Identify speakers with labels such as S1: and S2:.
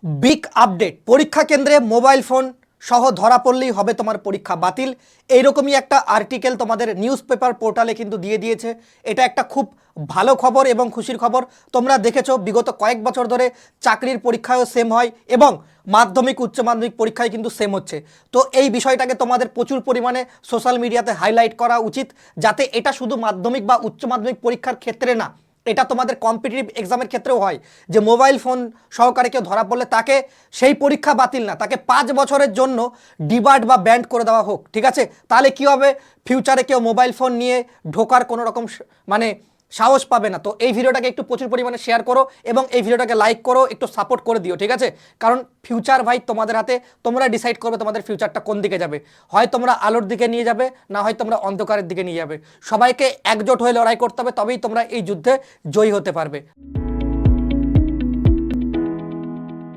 S1: Big update, পরীক্ষা কেন্দ্রে mobile phone সহ ধরা পড়লেই হবে তোমার পরীক্ষা বাতিল। এইরকমই একটা আর্টিকেল তোমাদের নিউজ পেপার পোর্টালে কিন্তু দিয়ে দিয়েছে। এটা একটা খুব ভালো খবর এবং খুশির খবর। তোমরা দেখেছো বিগত কয়েক বছর ধরে চাকরির পরীক্ষায়ও সেম হয় এবং মাধ্যমিক উচ্চ মাধ্যমিক পরীক্ষায় কিন্তু সেম হচ্ছে। তো এই বিষয়টাকে তোমাদের প্রচুর পরিমাণে সোশ্যাল মিডিয়াতে হাইলাইট করা উচিত, যাতে এটা শুধু মাধ্যমিক বা উচ্চ মাধ্যমিক পরীক্ষার ক্ষেত্রে না, এটা তোমাদের কম্পিটিটিভ এক্সামের ক্ষেত্রেও হয় যে মোবাইল ফোন সহকারে কেউ ধরা পড়লে তাকে সেই পরীক্ষা বাতিল না, তাকে 5 বছরের জন্য ডিবার্ড বা ব্যান্ড করে দেওয়া হোক। ঠিক আছে, তাহলে কি হবে, ফিউচারে কেউ মোবাইল ফোন নিয়ে ঢোকার কোনো রকম মানে সাহস পাবে না। তো এই ভিডিওটাকে একটু প্রচুর পরিমাণে শেয়ার করো এবং এই ভিডিওটাকে লাইক করো, একটু সাপোর্ট করে দিও। ঠিক আছে, কারণ ফিউচার ভাই তোমাদের হাতে, তোমরা ডিসাইড করবে তোমাদের ফিউচারটা কোন দিকে যাবে। হয় তোমরা আলোর দিকে নিয়ে যাবে, না হয় তোমরা অন্ধকারের দিকে নিয়ে যাবে। সবাইকে একজোট হয়ে লড়াই করতে হবে, তবেই তোমরা এই যুদ্ধে জয়ী হতে পারবে।